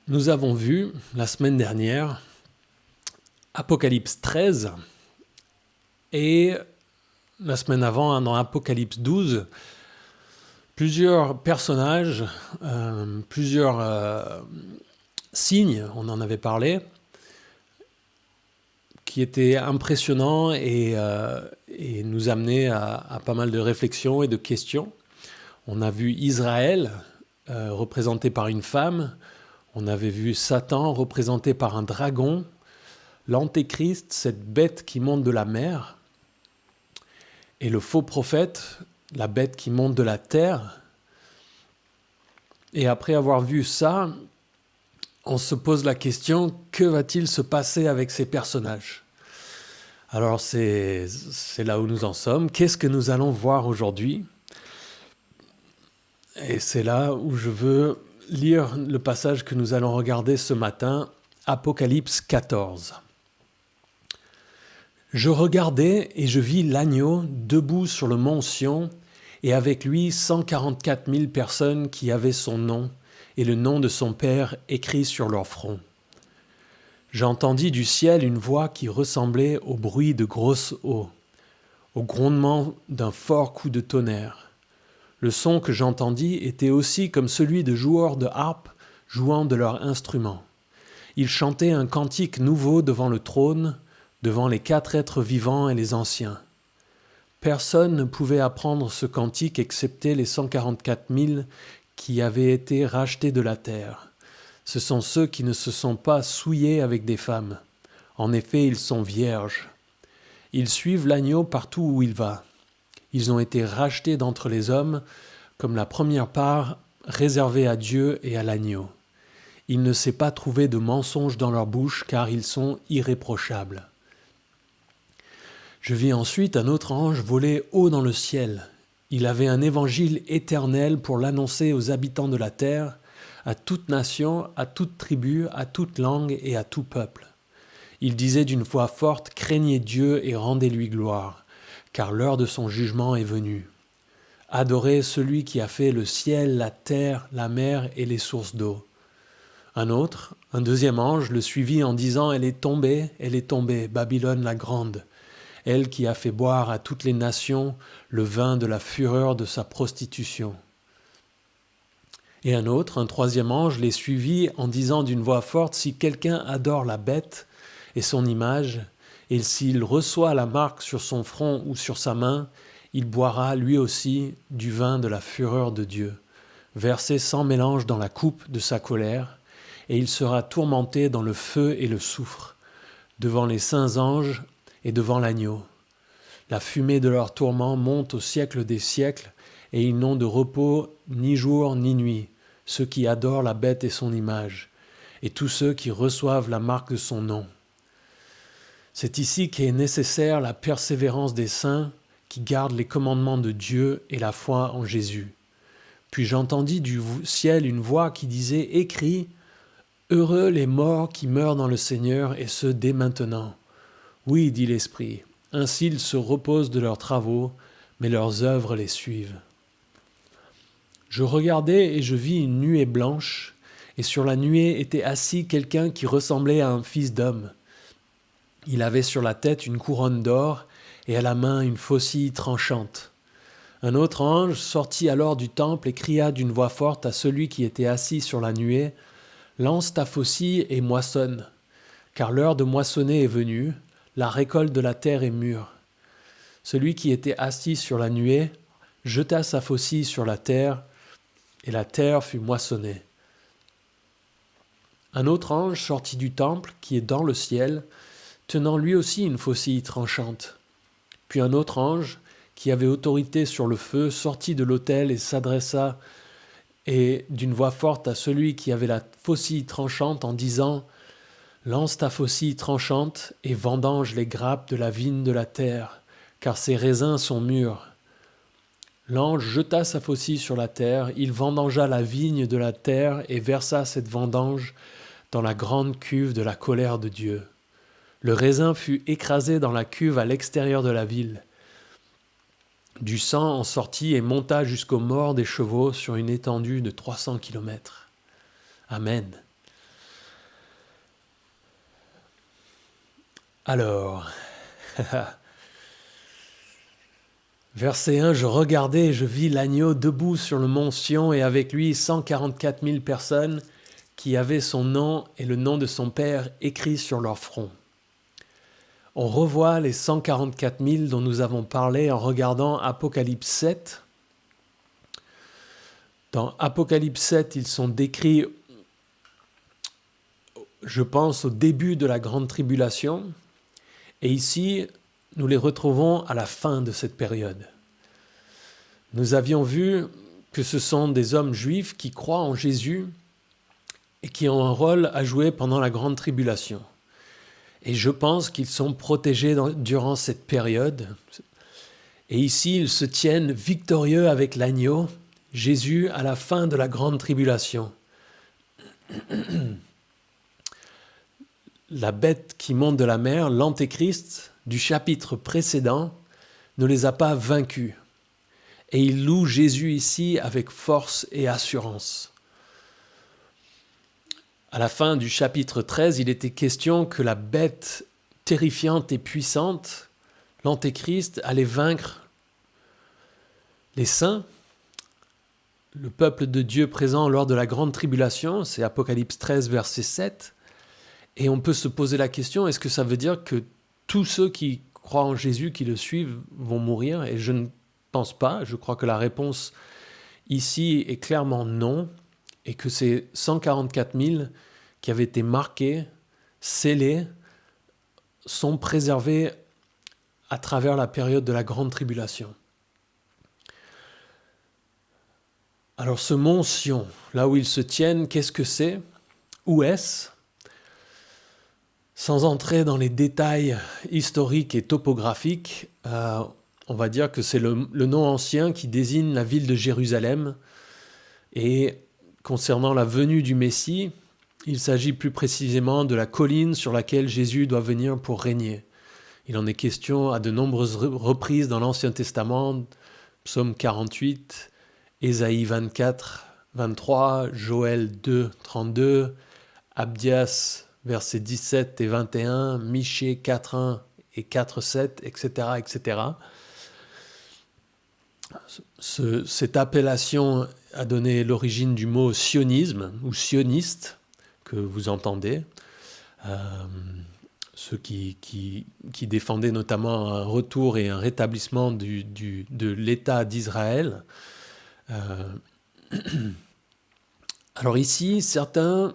Nous avons vu la semaine dernière Apocalypse 13 et la semaine avant dans Apocalypse 12 plusieurs personnages, plusieurs signes, on en avait parlé, qui étaient impressionnants et nous amenaient à pas mal de réflexions et de questions. On a vu Israël représenté par une femme, on avait vu Satan représenté par un dragon, l'Antéchrist, cette bête qui monte de la mer, et le faux prophète, la bête qui monte de la terre. Et après avoir vu ça, on se pose la question, que va-t-il se passer avec ces personnages ? Alors c'est là où nous en sommes. Qu'est-ce que nous allons voir aujourd'hui ? Et c'est là où je veux lire le passage que nous allons regarder ce matin, Apocalypse 14. Je regardais et je vis l'agneau debout sur le mont Sion, et avec lui 144 000 personnes qui avaient son nom et le nom de son Père écrit sur leur front. J'entendis du ciel une voix qui ressemblait au bruit de grosses eaux, au grondement d'un fort coup de tonnerre. Le son que j'entendis était aussi comme celui de joueurs de harpe jouant de leurs instruments. Ils chantaient un cantique nouveau devant le trône, devant les 4 êtres vivants et les anciens. Personne ne pouvait apprendre ce cantique excepté les 144 000 qui avaient été rachetés de la terre. Ce sont ceux qui ne se sont pas souillés avec des femmes. En effet, ils sont vierges. Ils suivent l'agneau partout où il va. Ils ont été rachetés d'entre les hommes comme la première part réservée à Dieu et à l'agneau. Il ne s'est pas trouvé de mensonge dans leur bouche car ils sont irréprochables. Je vis ensuite un autre ange voler haut dans le ciel. Il avait un évangile éternel pour l'annoncer aux habitants de la terre, à toute nation, à toute tribu, à toute langue et à tout peuple. Il disait d'une voix forte, « Craignez Dieu et rendez-lui gloire, car l'heure de son jugement est venue. Adorez celui qui a fait le ciel, la terre, la mer et les sources d'eau. » Un deuxième ange, le suivit en disant, « Elle est tombée, Babylone la grande, elle qui a fait boire à toutes les nations le vin de la fureur de sa prostitution. » Et un troisième ange, les suivit en disant d'une voix forte, « Si quelqu'un adore la bête et son image, et s'il reçoit la marque sur son front ou sur sa main, il boira lui aussi du vin de la fureur de Dieu, versé sans mélange dans la coupe de sa colère, et il sera tourmenté dans le feu et le soufre, devant les saints anges et devant l'agneau. La fumée de leur tourment monte au siècle des siècles, et ils n'ont de repos ni jour ni nuit, ceux qui adorent la bête et son image, et tous ceux qui reçoivent la marque de son nom. C'est ici qu'est nécessaire la persévérance des saints qui gardent les commandements de Dieu et la foi en Jésus. Puis j'entendis du ciel une voix qui disait « Écris, heureux les morts qui meurent dans le Seigneur, et ce dès maintenant. Oui, dit l'Esprit, ainsi ils se reposent de leurs travaux, mais leurs œuvres les suivent. » Je regardai et je vis une nuée blanche, et sur la nuée était assis quelqu'un qui ressemblait à un fils d'homme. Il avait sur la tête une couronne d'or, et à la main une faucille tranchante. Un autre ange sortit alors du temple et cria d'une voix forte à celui qui était assis sur la nuée, « Lance ta faucille et moissonne, car l'heure de moissonner est venue, la récolte de la terre est mûre. » Celui qui était assis sur la nuée jeta sa faucille sur la terre, et la terre fut moissonnée. Un autre ange sortit du temple qui est dans le ciel, tenant lui aussi une faucille tranchante. Puis un autre ange, qui avait autorité sur le feu, sortit de l'autel et s'adressa d'une voix forte à celui qui avait la faucille tranchante en disant « Lance ta faucille tranchante et vendange les grappes de la vigne de la terre, car ses raisins sont mûrs. » L'ange jeta sa faucille sur la terre, il vendangea la vigne de la terre et versa cette vendange dans la grande cuve de la colère de Dieu. Le raisin fut écrasé dans la cuve à l'extérieur de la ville. Du sang en sortit et monta jusqu'aux morts des chevaux sur une étendue de 300 kilomètres. Amen. Alors, verset 1, je regardais et je vis l'agneau debout sur le mont Sion et avec lui 144 000 personnes qui avaient son nom et le nom de son Père écrit sur leur front. On revoit les 144 000 dont nous avons parlé en regardant Apocalypse 7. Dans Apocalypse 7, ils sont décrits, je pense, au début de la grande tribulation. Et ici, nous les retrouvons à la fin de cette période. Nous avions vu que ce sont des hommes juifs qui croient en Jésus et qui ont un rôle à jouer pendant la grande tribulation. Et je pense qu'ils sont protégés durant cette période. Et ici, ils se tiennent victorieux avec l'agneau, Jésus, à la fin de la grande tribulation. La bête qui monte de la mer, l'antéchrist, du chapitre précédent, ne les a pas vaincus. Et il loue Jésus ici avec force et assurance. À la fin du chapitre 13, il était question que la bête terrifiante et puissante, l'antéchrist, allait vaincre les saints, le peuple de Dieu présent lors de la grande tribulation, c'est Apocalypse 13, verset 7. Et on peut se poser la question, est-ce que ça veut dire que tous ceux qui croient en Jésus, qui le suivent, vont mourir? Et je ne pense pas. Je crois que la réponse ici est clairement non. Et que ces 144 000 qui avaient été marqués, scellés, sont préservés à travers la période de la grande tribulation. Alors ce mont Sion, là où ils se tiennent, qu'est-ce que c'est? Où est-ce? Sans entrer dans les détails historiques et topographiques, on va dire que c'est le nom ancien qui désigne la ville de Jérusalem. Et concernant la venue du Messie, il s'agit plus précisément de la colline sur laquelle Jésus doit venir pour régner. Il en est question à de nombreuses reprises dans l'Ancien Testament, Psaume 48, Ésaïe 24, 23, Joël 2, 32, Abdias, versets 17 et 21, Michée 4, 1 et 4, 7, etc., etc. Cette appellation a donné l'origine du mot sionisme ou sioniste que vous entendez. Ceux qui défendaient notamment un retour et un rétablissement de l'État d'Israël. Alors ici, certains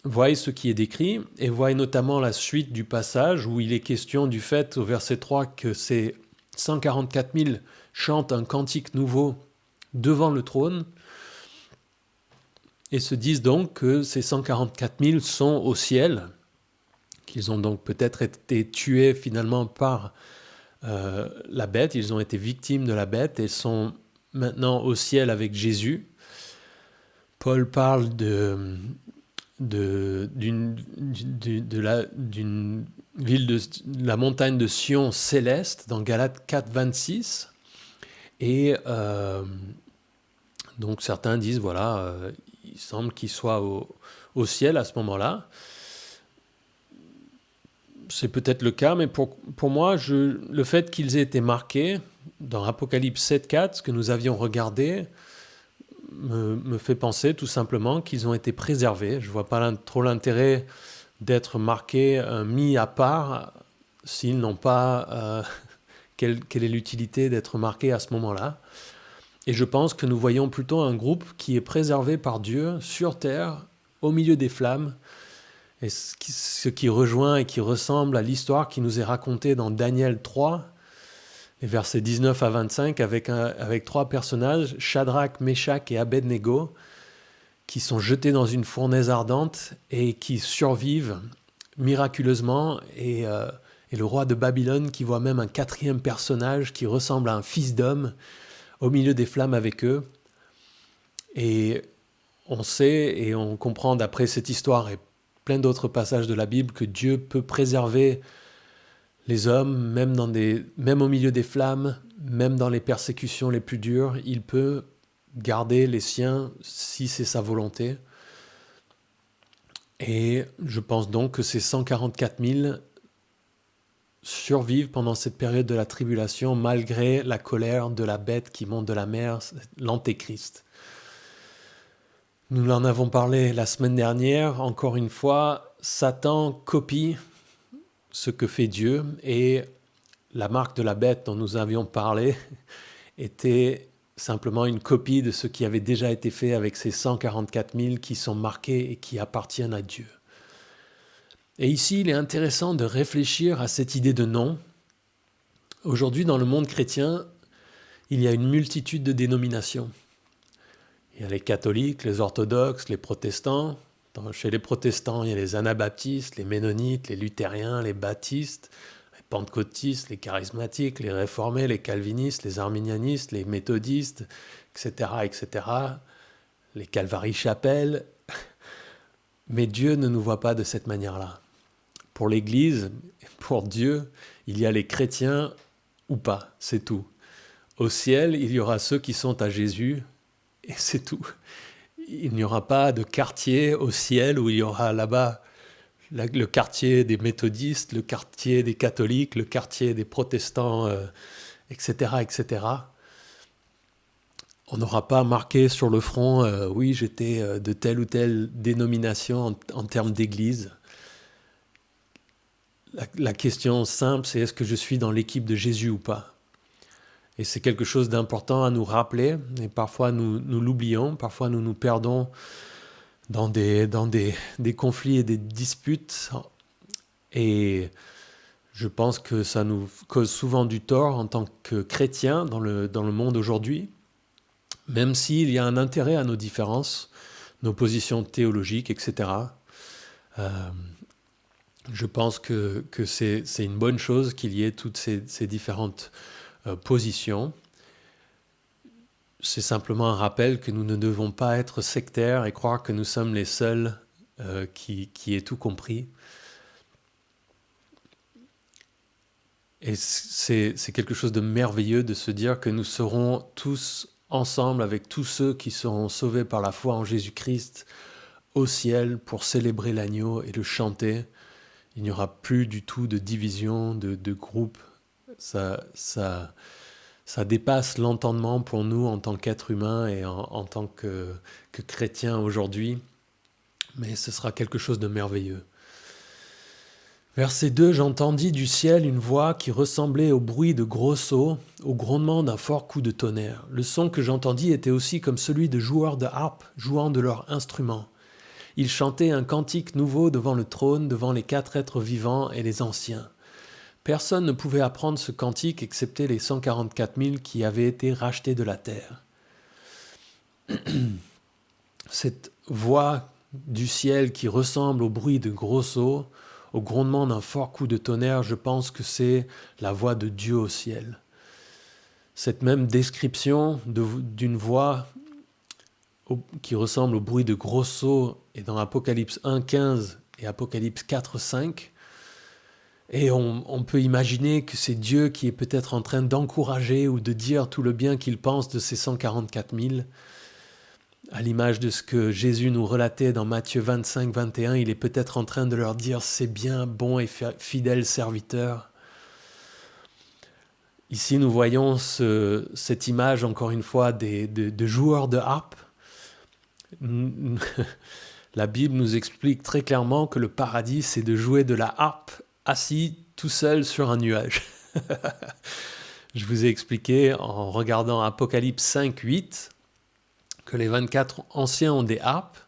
voient ce qui est décrit et voient notamment la suite du passage où il est question du fait au verset 3 que ces 144 000 chantent un cantique nouveau devant le trône et se disent donc que ces 144 000 sont au ciel, qu'ils ont donc peut-être été tués finalement par la bête, ils ont été victimes de la bête et sont maintenant au ciel avec Jésus. Paul parle d'une ville de la montagne de Sion céleste dans Galates 4, 26. Et donc certains disent, voilà, il semble qu'ils soient au ciel à ce moment-là. C'est peut-être le cas, mais pour moi, le fait qu'ils aient été marqués dans Apocalypse 7, 4, ce que nous avions regardé, me fait penser tout simplement qu'ils ont été préservés. Je ne vois pas trop l'intérêt d'être marqués, mis à part, s'ils n'ont pas... quelle est l'utilité d'être marqués à ce moment-là? Et je pense que nous voyons plutôt un groupe qui est préservé par Dieu sur terre, au milieu des flammes, et ce qui rejoint et qui ressemble à l'histoire qui nous est racontée dans Daniel 3, les versets 19 à 25, avec trois personnages, Shadrach, Meshach et Abednego, qui sont jetés dans une fournaise ardente et qui survivent miraculeusement. Et le roi de Babylone qui voit même un quatrième personnage qui ressemble à un fils d'homme au milieu des flammes avec eux. Et on sait et on comprend d'après cette histoire et plein d'autres passages de la Bible que Dieu peut préserver les hommes, même au milieu des flammes, même dans les persécutions les plus dures. Il peut garder les siens si c'est sa volonté. Et je pense donc que ces 144 000 survivent pendant cette période de la tribulation malgré la colère de la bête qui monte de la mer, l'Antéchrist. Nous en avons parlé la semaine dernière. Encore une fois, Satan copie ce que fait Dieu et la marque de la bête dont nous avions parlé était simplement une copie de ce qui avait déjà été fait avec ces 144 000 qui sont marqués et qui appartiennent à Dieu. Et ici, il est intéressant de réfléchir à cette idée de nom. Aujourd'hui, dans le monde chrétien, il y a une multitude de dénominations. Il y a les catholiques, les orthodoxes, les protestants. Chez les protestants, il y a les anabaptistes, les ménonites, les luthériens, les baptistes, les pentecôtistes, les charismatiques, les réformés, les calvinistes, les arminianistes, les méthodistes, etc., etc., les Calvary-Chapelle. Mais Dieu ne nous voit pas de cette manière-là. Pour l'Église, pour Dieu, il y a les chrétiens ou pas, c'est tout. Au ciel, il y aura ceux qui sont à Jésus, et c'est tout. Il n'y aura pas de quartier au ciel où il y aura là-bas le quartier des méthodistes, le quartier des catholiques, le quartier des protestants, etc., etc. On n'aura pas marqué sur le front, oui, j'étais de telle ou telle dénomination en termes d'église. La question simple, c'est est-ce que je suis dans l'équipe de Jésus ou pas ? Et c'est quelque chose d'important à nous rappeler, et parfois nous l'oublions, parfois nous nous perdons dans des conflits et des disputes, et je pense que ça nous cause souvent du tort en tant que chrétiens dans le monde aujourd'hui, même s'il y a un intérêt à nos différences, nos positions théologiques, etc. Je pense que c'est une bonne chose qu'il y ait toutes ces différentes positions. C'est simplement un rappel que nous ne devons pas être sectaires et croire que nous sommes les seuls qui aient tout compris. Et c'est quelque chose de merveilleux de se dire que nous serons tous ensemble avec tous ceux qui seront sauvés par la foi en Jésus-Christ au ciel pour célébrer l'agneau et le chanter. Il n'y aura plus du tout de division, de groupe. Ça dépasse l'entendement pour nous en tant qu'êtres humains et en tant que chrétiens aujourd'hui. Mais ce sera quelque chose de merveilleux. Verset 2, j'entendis du ciel une voix qui ressemblait au bruit de gros sauts, au grondement d'un fort coup de tonnerre. Le son que j'entendis était aussi comme celui de joueurs de harpe jouant de leur instrument. Ils chantaient un cantique nouveau devant le trône, devant les 4 êtres vivants et les anciens. Personne ne pouvait apprendre ce cantique excepté les 144 000 qui avaient été rachetés de la terre. Cette voix du ciel qui ressemble au bruit de gros sauts, au grondement d'un fort coup de tonnerre, je pense que c'est la voix de Dieu au ciel. Cette même description d'une voix qui ressemble au bruit de gros sauts est dans Apocalypse 1,15 et Apocalypse 4,5. Et on peut imaginer que c'est Dieu qui est peut-être en train d'encourager ou de dire tout le bien qu'il pense de ces 144 000. À l'image de ce que Jésus nous relatait dans Matthieu 25, 21, il est peut-être en train de leur dire « C'est bien, bon et fidèle serviteur ». Ici, nous voyons cette image, encore une fois, de joueurs de harpe. La Bible nous explique très clairement que le paradis, c'est de jouer de la harpe assis tout seul sur un nuage. Je vous ai expliqué en regardant Apocalypse 5, 8, que les 24 anciens ont des harpes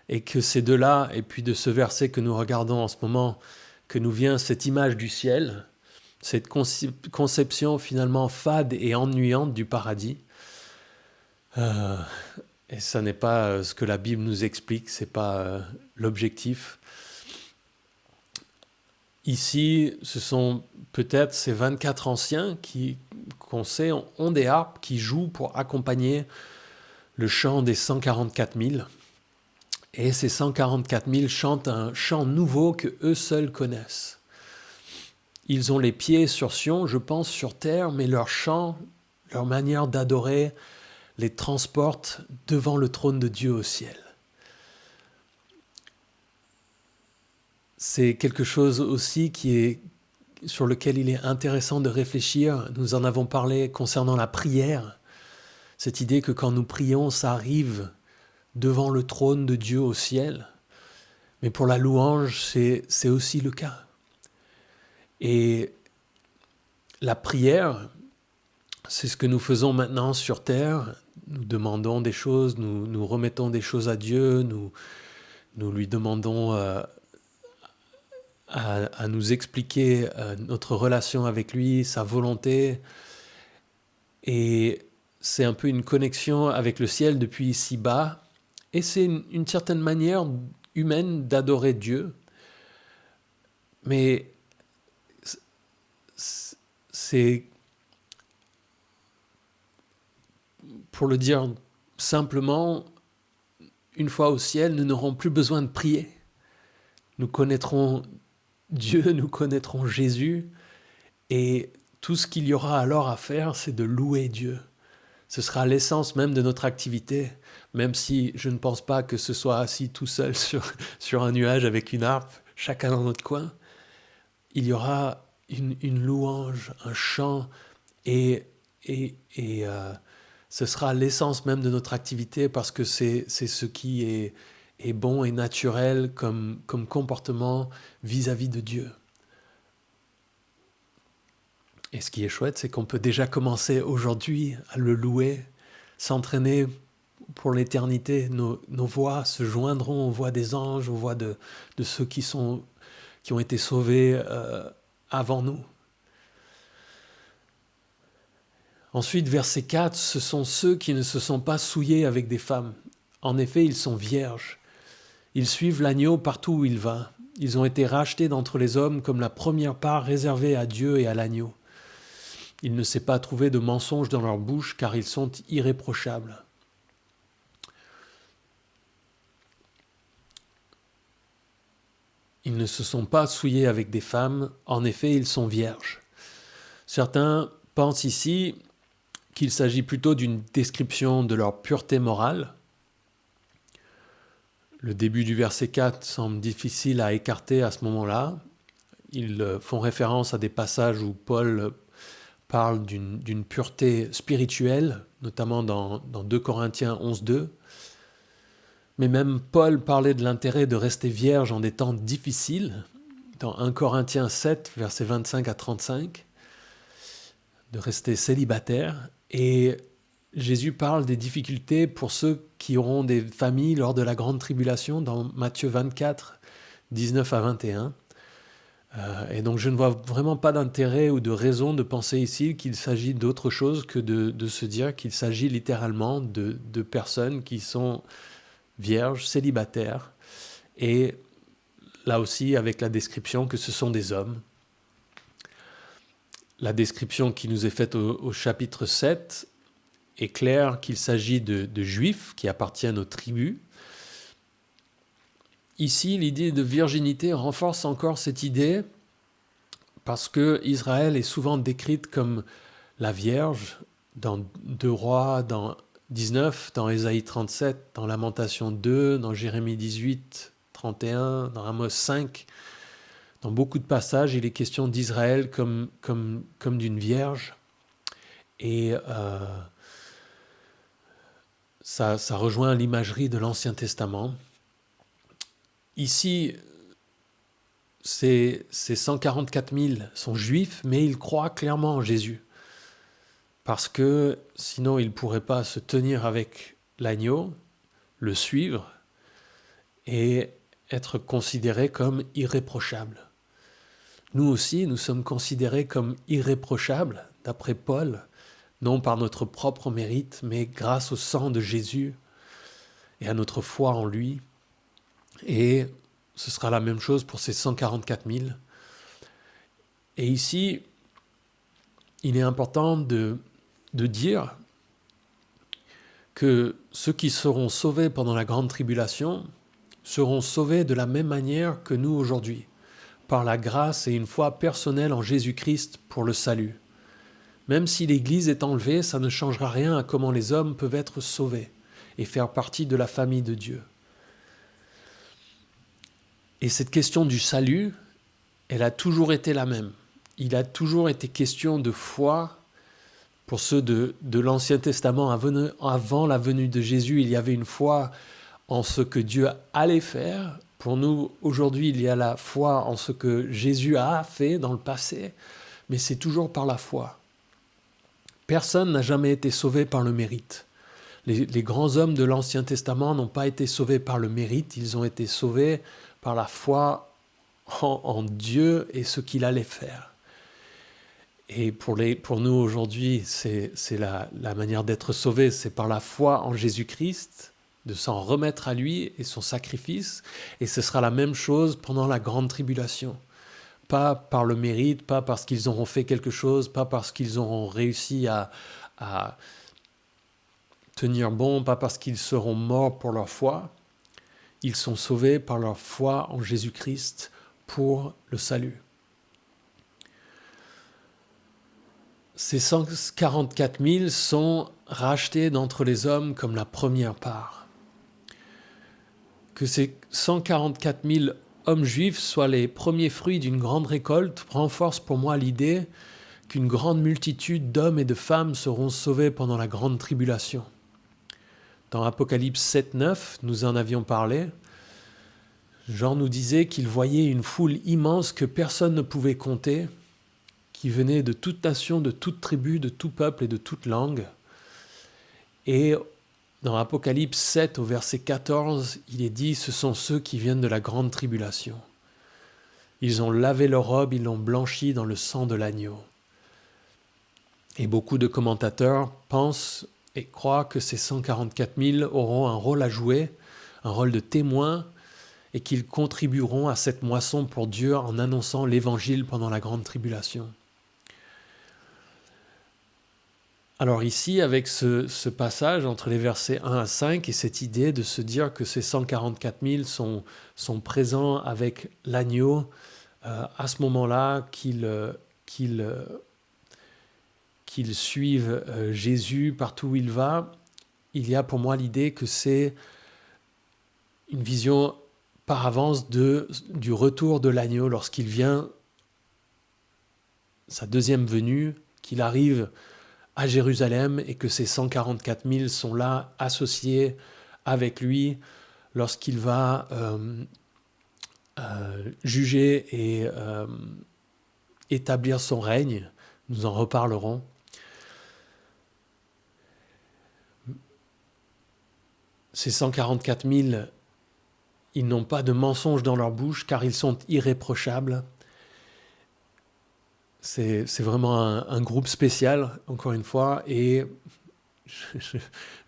et que c'est de là, et puis de ce verset que nous regardons en ce moment, que nous vient cette image du ciel, cette conception finalement fade et ennuyante du paradis. Et ça n'est pas ce que la Bible nous explique, ce n'est pas l'objectif. Ici, ce sont peut-être ces 24 anciens qu'on sait ont des harpes qui jouent pour accompagner le chant des 144 000. Et ces 144 000 chantent un chant nouveau que eux seuls connaissent. Ils ont les pieds sur Sion, je pense sur terre, mais leur chant, leur manière d'adorer les transporte devant le trône de Dieu au ciel. c'est quelque chose aussi sur lequel il est intéressant de réfléchir. Nous en avons parlé concernant la prière. Cette idée que quand nous prions, ça arrive devant le trône de Dieu au ciel. Mais pour la louange, c'est aussi le cas. Et la prière, c'est ce que nous faisons maintenant sur terre. Nous demandons des choses, nous remettons des choses à Dieu, nous lui demandons à nous expliquer notre relation avec lui, sa volonté. Et c'est un peu une connexion avec le ciel depuis ici-bas. Et c'est une certaine manière humaine d'adorer Dieu. Mais c'est, pour le dire simplement, une fois au ciel, nous n'aurons plus besoin de prier. Nous connaîtrons Dieu, nous connaîtrons Jésus, et tout ce qu'il y aura alors à faire, c'est de louer Dieu. Ce sera l'essence même de notre activité, même si je ne pense pas que ce soit assis tout seul sur un nuage avec une harpe, chacun dans notre coin. Il y aura une louange, un chant, et ce sera l'essence même de notre activité parce que c'est ce qui est bon et naturel comme comportement vis-à-vis de Dieu. Et ce qui est chouette, c'est qu'on peut déjà commencer aujourd'hui à le louer, s'entraîner pour l'éternité. Nos voix se joindront aux voix des anges, aux voix de ceux qui ont été sauvés avant nous. Ensuite, verset 4, ce sont ceux qui ne se sont pas souillés avec des femmes. En effet, ils sont vierges. Ils suivent l'agneau partout où il va. Ils ont été rachetés d'entre les hommes comme la première part réservée à Dieu et à l'agneau. Il ne s'est pas trouvé de mensonge dans leur bouche, car ils sont irréprochables. Ils ne se sont pas souillés avec des femmes, en effet, ils sont vierges. Certains pensent ici qu'il s'agit plutôt d'une description de leur pureté morale. Le début du verset 4 semble difficile à écarter à ce moment-là. Ils font référence à des passages où Paul parle d'une pureté spirituelle, notamment dans 2 Corinthiens 11.2. Mais même Paul parlait de l'intérêt de rester vierge en des temps difficiles, dans 1 Corinthiens 7, versets 25 à 35, de rester célibataire. Et Jésus parle des difficultés pour ceux qui auront des familles lors de la grande tribulation, dans Matthieu 24, 19 à 21. Et donc je ne vois vraiment pas d'intérêt ou de raison de penser ici qu'il s'agit d'autre chose que de se dire qu'il s'agit littéralement de personnes qui sont vierges, célibataires, et là aussi avec la description que ce sont des hommes. La description qui nous est faite au chapitre 7 est claire qu'il s'agit de juifs qui appartiennent aux tribus. Ici, l'idée de virginité renforce encore cette idée parce que Israël est souvent décrite comme la Vierge dans 2 Rois, dans 19, dans Ésaïe 37, dans Lamentation 2, dans Jérémie 18, 31, dans Amos 5. Dans beaucoup de passages, il est question d'Israël comme d'une vierge. Et ça rejoint l'imagerie de l'Ancien Testament. Ici, ces 144 000 sont juifs, mais ils croient clairement en Jésus. Parce que sinon, ils ne pourraient pas se tenir avec l'agneau, le suivre et être considérés comme irréprochables. Nous aussi, nous sommes considérés comme irréprochables, d'après Paul, non par notre propre mérite, mais grâce au sang de Jésus et à notre foi en lui. Et ce sera la même chose pour ces 144 000. Et ici, il est important de dire que ceux qui seront sauvés pendant la grande tribulation seront sauvés de la même manière que nous aujourd'hui, par la grâce et une foi personnelle en Jésus-Christ pour le salut. Même si l'Église est enlevée, ça ne changera rien à comment les hommes peuvent être sauvés et faire partie de la famille de Dieu. Et cette question du salut, elle a toujours été la même. Il a toujours été question de foi. Pour ceux de l'Ancien Testament, avant la venue de Jésus, il y avait une foi en ce que Dieu allait faire. Pour nous, aujourd'hui, il y a la foi en ce que Jésus a fait dans le passé, mais c'est toujours par la foi. Personne n'a jamais été sauvé par le mérite. Les grands hommes de l'Ancien Testament n'ont pas été sauvés par le mérite, ils ont été sauvés par la foi en Dieu et ce qu'il allait faire. Et pour nous aujourd'hui, c'est la manière d'être sauvé, c'est par la foi en Jésus-Christ, de s'en remettre à lui et son sacrifice. Et ce sera la même chose pendant la grande tribulation. Pas par le mérite, pas parce qu'ils auront fait quelque chose, pas parce qu'ils auront réussi à tenir bon, pas parce qu'ils seront morts pour leur foi. Ils sont sauvés par leur foi en Jésus-Christ pour le salut. Ces 144 000 sont rachetés d'entre les hommes comme la première part. Que ces 144 000 hommes juifs soient les premiers fruits d'une grande récolte renforce pour moi l'idée qu'une grande multitude d'hommes et de femmes seront sauvés pendant la grande tribulation. Dans Apocalypse 7, 9, nous en avions parlé. Jean nous disait qu'il voyait une foule immense que personne ne pouvait compter, qui venaient de toute nation, de toute tribu, de tout peuple et de toute langue. Et dans Apocalypse 7, au verset 14, il est dit « Ce sont ceux qui viennent de la grande tribulation. Ils ont lavé leur robe, ils l'ont blanchi dans le sang de l'agneau. » Et beaucoup de commentateurs pensent et croient que ces 144 000 auront un rôle à jouer, un rôle de témoin, et qu'ils contribueront à cette moisson pour Dieu en annonçant l'évangile pendant la grande tribulation. Alors ici, avec ce passage entre les versets 1 à 5 et cette idée de se dire que ces 144 000 sont présents avec l'agneau à ce moment-là, qu'ils suivent Jésus partout où il va, il y a pour moi l'idée que c'est une vision par avance du retour de l'agneau lorsqu'il vient, sa deuxième venue, qu'il arrive à Jérusalem et que ces 144 000 sont là, associés avec lui, lorsqu'il va juger et établir son règne. Nous en reparlerons. Ces 144 000, ils n'ont pas de mensonge dans leur bouche car ils sont irréprochables. C'est vraiment un groupe spécial, encore une fois, et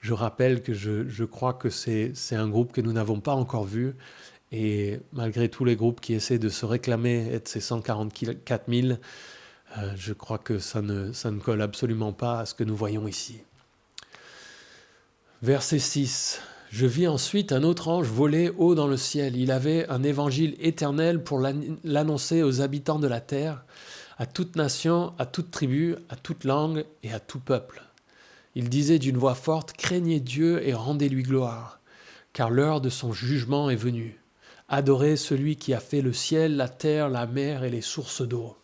je rappelle que je crois que c'est un groupe que nous n'avons pas encore vu, et malgré tous les groupes qui essaient de se réclamer être ces 144 000, je crois que ça ne colle absolument pas à ce que nous voyons ici. Verset 6. « Je vis ensuite un autre ange voler haut dans le ciel. Il avait un évangile éternel pour l'annoncer aux habitants de la terre, à toute nation, à toute tribu, à toute langue et à tout peuple. Il disait d'une voix forte, « Craignez Dieu et rendez-lui gloire, car l'heure de son jugement est venue. Adorez celui qui a fait le ciel, la terre, la mer et les sources d'eau. »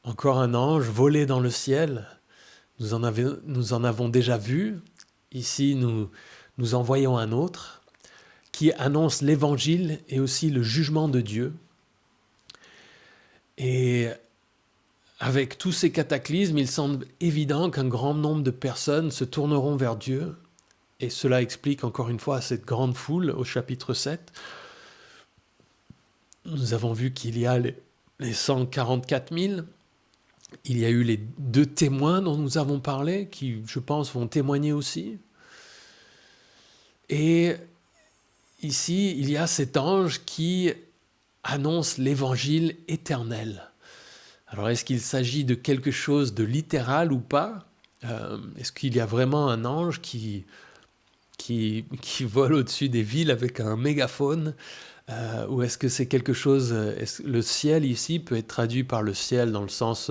Encore un ange volé dans le ciel. Nous en avons déjà vu. Ici, nous en voyons un autre qui annonce l'évangile et aussi le jugement de Dieu. Et avec tous ces cataclysmes, il semble évident qu'un grand nombre de personnes se tourneront vers Dieu. Et cela explique encore une fois cette grande foule au chapitre 7. Nous avons vu qu'il y a les 144 000. Il y a eu les 2 témoins dont nous avons parlé, qui, je pense, vont témoigner aussi. Et ici, il y a cet ange qui annonce l'évangile éternel. Alors, est-ce qu'il s'agit de quelque chose de littéral ou pas ? Est-ce qu'il y a vraiment un ange qui vole au-dessus des villes avec un mégaphone ? Ou est-ce que c'est quelque chose... le ciel ici peut être traduit par le ciel dans le sens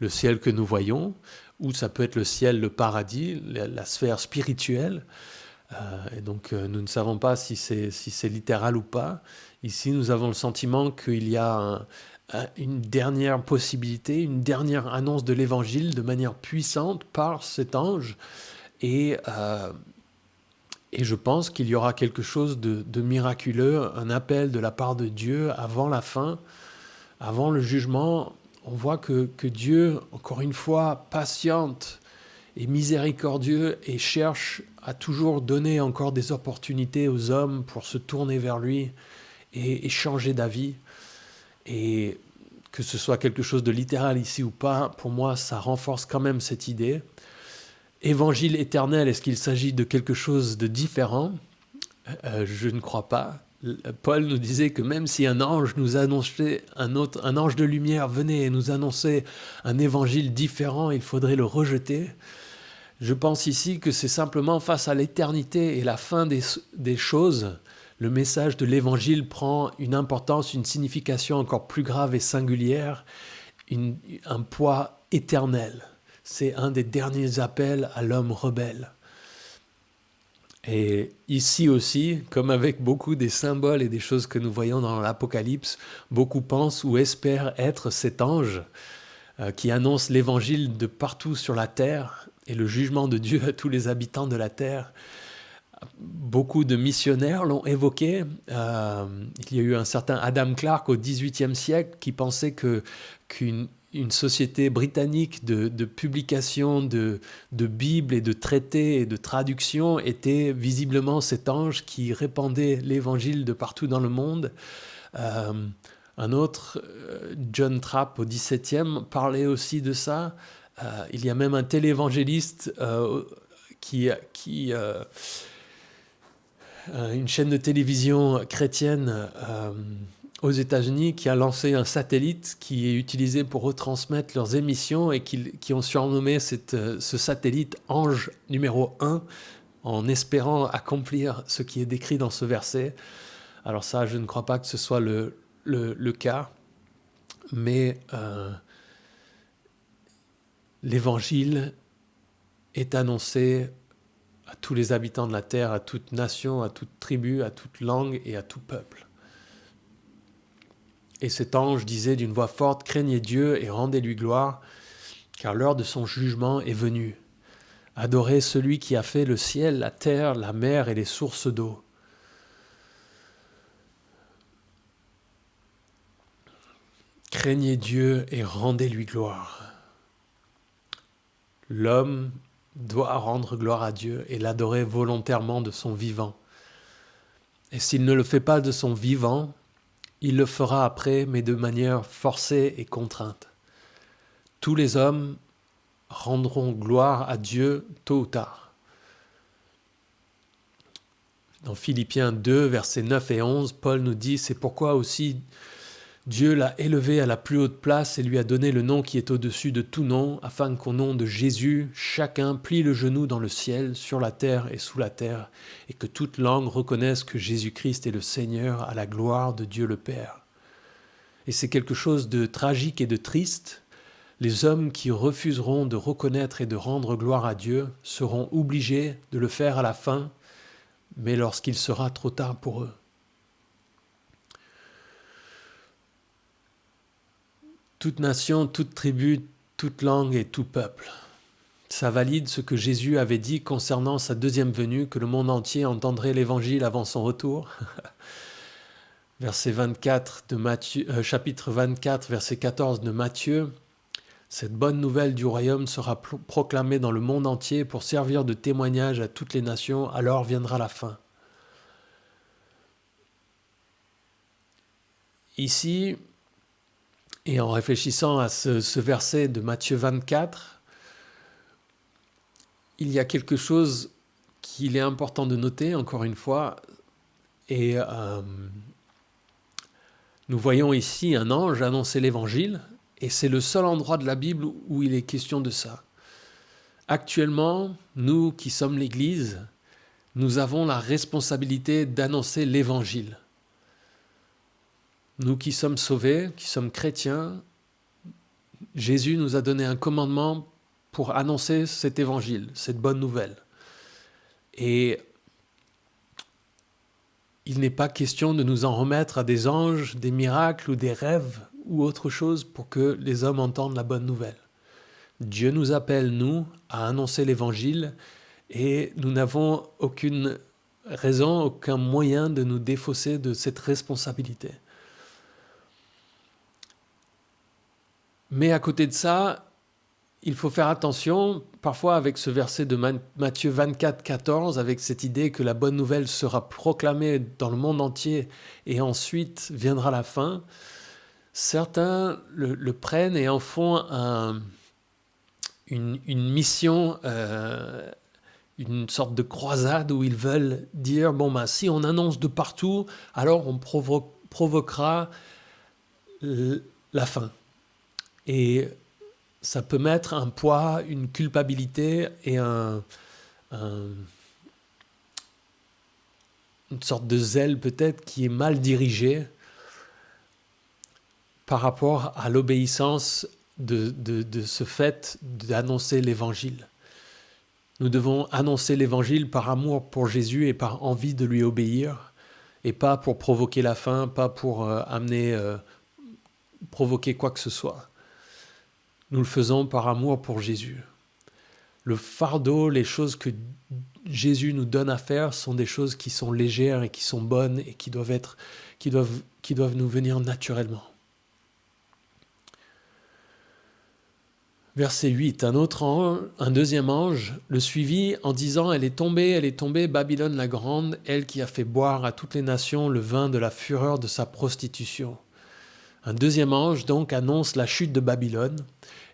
le ciel que nous voyons, ou ça peut être le ciel, le paradis, la sphère spirituelle. Et donc nous ne savons pas si c'est littéral ou pas. Ici, nous avons le sentiment qu'il y a une dernière possibilité, une dernière annonce de l'évangile de manière puissante par cet ange. Et, euh, et je pense qu'il y aura quelque chose de miraculeux, un appel de la part de Dieu avant la fin, avant le jugement. On voit que Dieu, encore une fois, patiente et miséricordieux et cherche à toujours donner encore des opportunités aux hommes pour se tourner vers lui et changer d'avis. Et que ce soit quelque chose de littéral ici ou pas, pour moi, ça renforce quand même cette idée. Évangile éternel, est-ce qu'il s'agit de quelque chose de différent ? Je ne crois pas. Paul nous disait que même si un ange nous annonçait un ange de lumière venait et nous annonçait un évangile différent, il faudrait le rejeter. Je pense ici que c'est simplement face à l'éternité et la fin des choses, le message de l'évangile prend une importance, une signification encore plus grave et singulière, un poids éternel. C'est un des derniers appels à l'homme rebelle. Et ici aussi, comme avec beaucoup des symboles et des choses que nous voyons dans l'Apocalypse, beaucoup pensent ou espèrent être cet ange qui annonce l'évangile de partout sur la terre et le jugement de Dieu à tous les habitants de la terre. Beaucoup de missionnaires l'ont évoqué. Il y a eu un certain Adam Clarke au XVIIIe siècle qui pensait qu'une société britannique de publication de Bibles et de traités et de traductions était visiblement cet ange qui répandait l'évangile de partout dans le monde. Un autre, John Trapp au XVIIe, parlait aussi de ça. Il y a même un télévangéliste une chaîne de télévision chrétienne aux États-Unis qui a lancé un satellite qui est utilisé pour retransmettre leurs émissions et qui ont surnommé ce satellite Ange numéro 1 en espérant accomplir ce qui est décrit dans ce verset. Alors ça, je ne crois pas que ce soit le cas, mais l'évangile est annoncé à tous les habitants de la terre, à toute nation, à toute tribu, à toute langue et à tout peuple. Et cet ange disait d'une voix forte, « Craignez Dieu et rendez-lui gloire, car l'heure de son jugement est venue. Adorez celui qui a fait le ciel, la terre, la mer et les sources d'eau. » Craignez Dieu et rendez-lui gloire. L'homme doit rendre gloire à Dieu et l'adorer volontairement de son vivant. Et s'il ne le fait pas de son vivant, il le fera après, mais de manière forcée et contrainte. Tous les hommes rendront gloire à Dieu tôt ou tard. Dans Philippiens 2, versets 9 et 11, Paul nous dit « C'est pourquoi aussi Dieu l'a élevé à la plus haute place et lui a donné le nom qui est au-dessus de tout nom, afin qu'au nom de Jésus, chacun plie le genou dans le ciel, sur la terre et sous la terre, et que toute langue reconnaisse que Jésus-Christ est le Seigneur à la gloire de Dieu le Père. » Et c'est quelque chose de tragique et de triste. Les hommes qui refuseront de reconnaître et de rendre gloire à Dieu seront obligés de le faire à la fin, mais lorsqu'il sera trop tard pour eux. Toute nation, toute tribu, toute langue et tout peuple. Ça valide ce que Jésus avait dit concernant sa deuxième venue, que le monde entier entendrait l'évangile avant son retour. Verset 24 de Matthieu, chapitre 24, verset 14 de Matthieu. Cette bonne nouvelle du royaume sera proclamée dans le monde entier pour servir de témoignage à toutes les nations, alors viendra la fin. Ici, et en réfléchissant à ce verset de Matthieu 24, il y a quelque chose qu'il est important de noter, encore une fois, et nous voyons ici un ange annoncer l'évangile, et c'est le seul endroit de la Bible où il est question de ça. Actuellement, nous qui sommes l'Église, nous avons la responsabilité d'annoncer l'évangile. Nous qui sommes sauvés, qui sommes chrétiens, Jésus nous a donné un commandement pour annoncer cet évangile, cette bonne nouvelle. Et il n'est pas question de nous en remettre à des anges, des miracles ou des rêves ou autre chose pour que les hommes entendent la bonne nouvelle. Dieu nous appelle, nous, à annoncer l'Évangile et nous n'avons aucune raison, aucun moyen de nous défausser de cette responsabilité. Mais à côté de ça, il faut faire attention, parfois avec ce verset de Matthieu 24, 14, avec cette idée que la bonne nouvelle sera proclamée dans le monde entier et ensuite viendra la fin. Certains le prennent et en font une mission, une sorte de croisade où ils veulent dire, si on annonce de partout, alors on provoquera la fin. Et ça peut mettre un poids, une culpabilité et une sorte de zèle peut-être qui est mal dirigé par rapport à l'obéissance de ce fait d'annoncer l'Évangile. Nous devons annoncer l'Évangile par amour pour Jésus et par envie de lui obéir, et pas pour provoquer la faim, pas pour provoquer quoi que ce soit. Nous le faisons par amour pour Jésus. Le fardeau, les choses que Jésus nous donne à faire sont des choses qui sont légères et qui sont bonnes et qui doivent nous venir naturellement. Verset 8, un deuxième ange le suivit en disant « Elle est tombée, Babylone la grande, elle qui a fait boire à toutes les nations le vin de la fureur de sa prostitution. » Un deuxième ange donc annonce la chute de Babylone,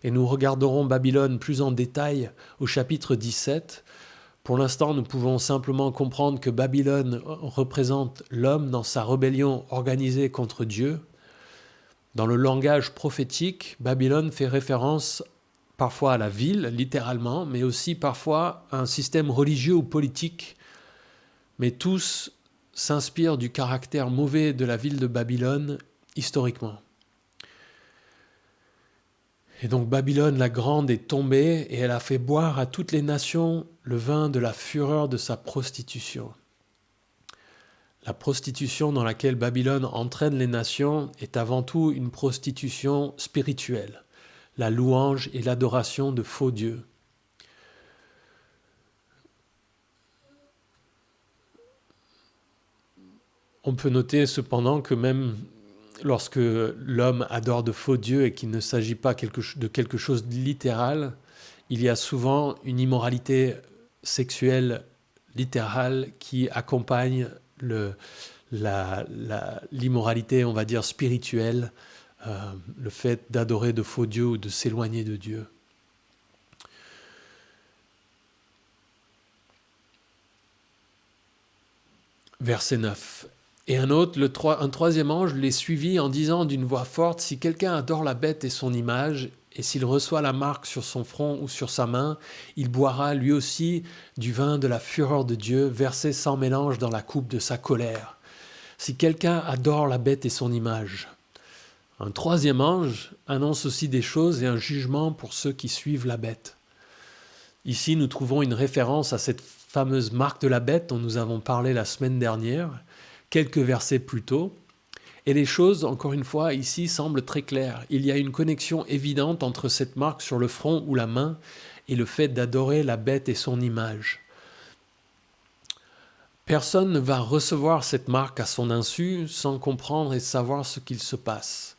et nous regarderons Babylone plus en détail au chapitre 17. Pour l'instant, nous pouvons simplement comprendre que Babylone représente l'homme dans sa rébellion organisée contre Dieu. Dans le langage prophétique, Babylone fait référence parfois à la ville, littéralement, mais aussi parfois à un système religieux ou politique. Mais tous s'inspirent du caractère mauvais de la ville de Babylone historiquement. Et donc Babylone la grande est tombée et elle a fait boire à toutes les nations le vin de la fureur de sa prostitution. La prostitution dans laquelle Babylone entraîne les nations est avant tout une prostitution spirituelle, la louange et l'adoration de faux dieux. On peut noter cependant que même lorsque l'homme adore de faux dieux et qu'il ne s'agit pas de quelque chose de littéral, il y a souvent une immoralité sexuelle littérale qui accompagne l'immoralité, on va dire, spirituelle, le fait d'adorer de faux dieux ou de s'éloigner de Dieu. Verset 9. Et un troisième ange les suivit en disant d'une voix forte, « Si quelqu'un adore la bête et son image, et s'il reçoit la marque sur son front ou sur sa main, il boira lui aussi du vin de la fureur de Dieu, versé sans mélange dans la coupe de sa colère. Si quelqu'un adore la bête et son image. » Un troisième ange annonce aussi des choses et un jugement pour ceux qui suivent la bête. Ici, nous trouvons une référence à cette fameuse marque de la bête dont nous avons parlé la semaine dernière, quelques versets plus tôt. Et les choses, encore une fois, ici semblent très claires. Il y a une connexion évidente entre cette marque sur le front ou la main et le fait d'adorer la bête et son image. Personne ne va recevoir cette marque à son insu sans comprendre et savoir ce qu'il se passe.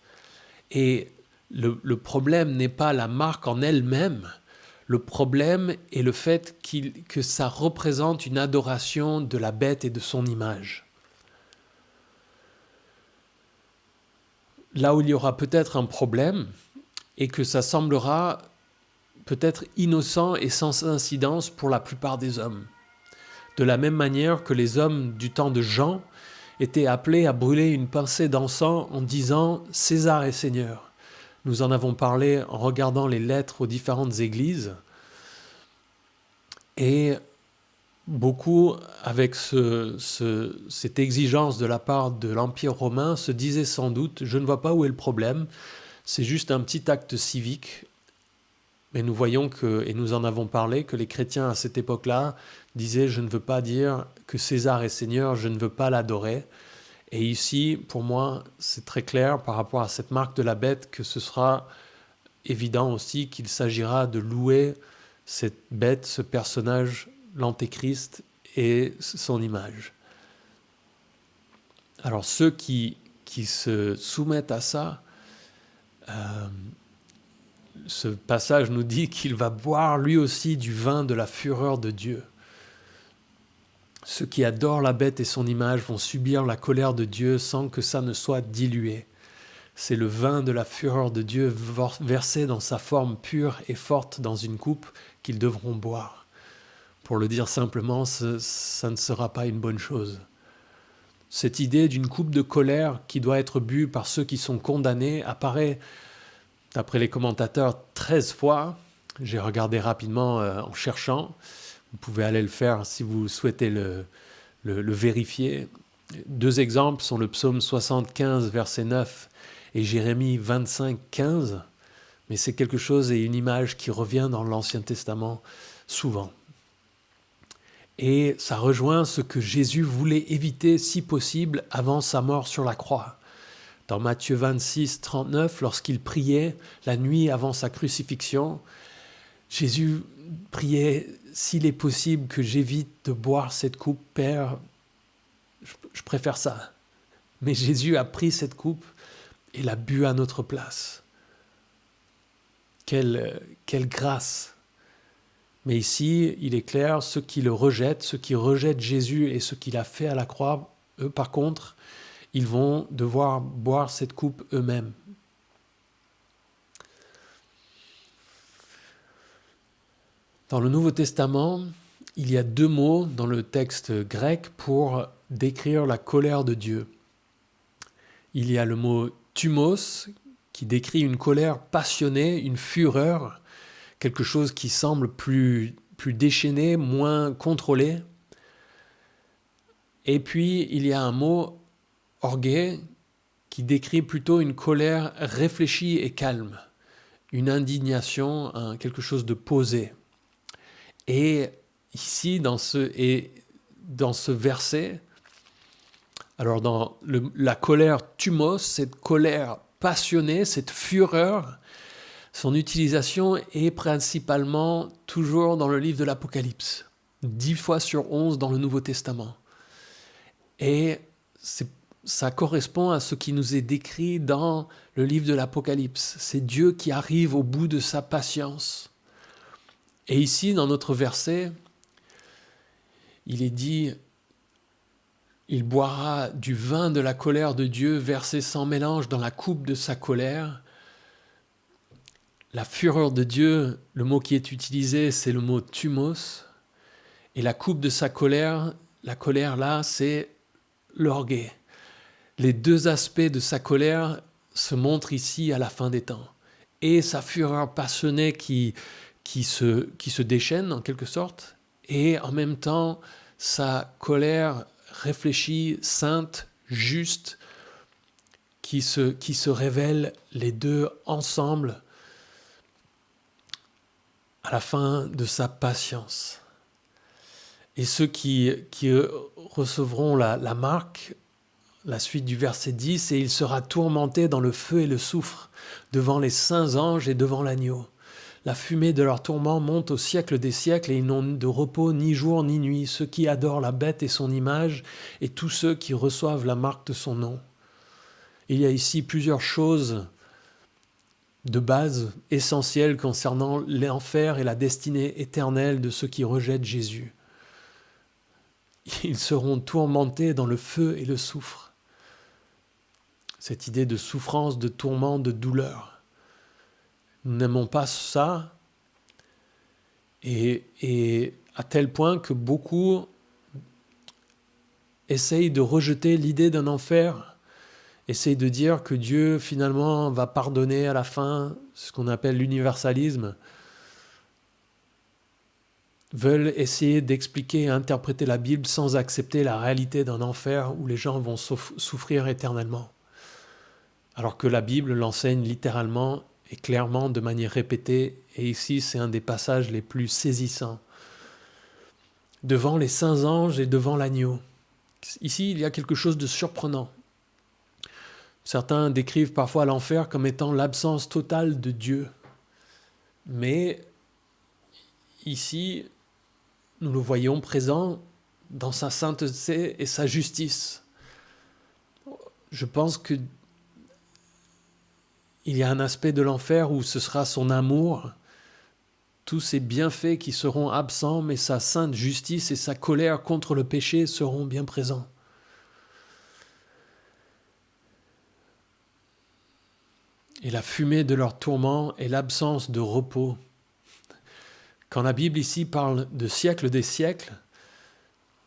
Et le problème n'est pas la marque en elle-même. Le problème est le fait que ça représente une adoration de la bête et de son image. Là où il y aura peut-être un problème et que ça semblera peut-être innocent et sans incidence pour la plupart des hommes. De la même manière que les hommes du temps de Jean étaient appelés à brûler une pincée d'encens en disant « César est Seigneur ». Nous en avons parlé en regardant les lettres aux différentes églises. Et beaucoup, avec cette exigence de la part de l'Empire romain, se disaient sans doute « Je ne vois pas où est le problème, c'est juste un petit acte civique. Mais nous voyons que, et nous en avons parlé, que les chrétiens à cette époque-là disaient « je ne veux pas dire que César est Seigneur, je ne veux pas l'adorer ». Et ici, pour moi, c'est très clair par rapport à cette marque de la bête que ce sera évident aussi qu'il s'agira de louer cette bête, ce personnage, l'Antéchrist et son image. Alors ceux qui se soumettent à ça, ce passage nous dit qu'il va boire lui aussi du vin de la fureur de Dieu. Ceux qui adorent la bête et son image vont subir la colère de Dieu sans que ça ne soit dilué. C'est le vin de la fureur de Dieu versé dans sa forme pure et forte dans une coupe qu'ils devront boire. Pour le dire simplement, ça ne sera pas une bonne chose. Cette idée d'une coupe de colère qui doit être bue par ceux qui sont condamnés apparaît, d'après les commentateurs, 13 fois. J'ai regardé rapidement en cherchant. Vous pouvez aller le faire si vous souhaitez le vérifier. 2 exemples sont le psaume 75, verset 9 et Jérémie 25, 15. Mais c'est quelque chose et une image qui revient dans l'Ancien Testament souvent. Et ça rejoint ce que Jésus voulait éviter si possible avant sa mort sur la croix. Dans Matthieu 26, 39, lorsqu'il priait la nuit avant sa crucifixion, Jésus priait « S'il est possible que j'évite de boire cette coupe, Père, je préfère ça. » Mais Jésus a pris cette coupe et l'a bu à notre place. Quelle grâce! Mais ici, il est clair, ceux qui le rejettent, ceux qui rejettent Jésus et ce qu'il a fait à la croix, eux par contre, ils vont devoir boire cette coupe eux-mêmes. Dans le Nouveau Testament, il y a 2 mots dans le texte grec pour décrire la colère de Dieu. Il y a le mot « thumos » qui décrit une colère passionnée, une fureur, quelque chose qui semble plus déchaîné, moins contrôlé. Et puis, il y a un mot « orgué » qui décrit plutôt une colère réfléchie et calme, une indignation, quelque chose de posé. Et ici, dans ce verset, alors dans la colère thumos, cette colère passionnée, cette fureur, son utilisation est principalement toujours dans le livre de l'Apocalypse, 10 fois sur 11 dans le Nouveau Testament. Et ça correspond à ce qui nous est décrit dans le livre de l'Apocalypse. C'est Dieu qui arrive au bout de sa patience. Et ici, dans notre verset, il est dit « Il boira du vin de la colère de Dieu versé sans mélange dans la coupe de sa colère. » La fureur de Dieu, le mot qui est utilisé, c'est le mot « thumos ». Et la coupe de sa colère, la colère là, c'est l'orgueil. Les 2 aspects de sa colère se montrent ici à la fin des temps. Et sa fureur passionnée qui se déchaîne en quelque sorte, et en même temps sa colère réfléchie, sainte, juste, qui se révèle les 2 ensemble à la fin de sa patience. Et ceux qui recevront la marque, la suite du verset 10, « Et il sera tourmenté dans le feu et le soufre, devant les saints anges et devant l'agneau. La fumée de leur tourment monte au siècle des siècles et ils n'ont de repos ni jour ni nuit, ceux qui adorent la bête et son image et tous ceux qui reçoivent la marque de son nom. » Il y a ici plusieurs choses de base essentielles concernant l'enfer et la destinée éternelle de ceux qui rejettent Jésus. Ils seront tourmentés dans le feu et le soufre. Cette idée de souffrance, de tourment, de douleur. Nous n'aimons pas ça, et à tel point que beaucoup essayent de rejeter l'idée d'un enfer, essayent de dire que Dieu finalement va pardonner à la fin, ce qu'on appelle l'universalisme, veulent essayer d'expliquer et interpréter la Bible sans accepter la réalité d'un enfer où les gens vont souffrir éternellement. Alors que la Bible l'enseigne littéralement et clairement de manière répétée. Et ici, c'est un des passages les plus saisissants. Devant les saints anges et devant l'agneau. Ici, il y a quelque chose de surprenant. Certains décrivent parfois l'enfer comme étant l'absence totale de Dieu. Mais ici, nous le voyons présent dans sa sainteté et sa justice. Je pense que il y a un aspect de l'enfer où ce sera son amour, tous ses bienfaits qui seront absents, mais sa sainte justice et sa colère contre le péché seront bien présents. Et la fumée de leur tourment et l'absence de repos. Quand la Bible ici parle de siècle des siècles,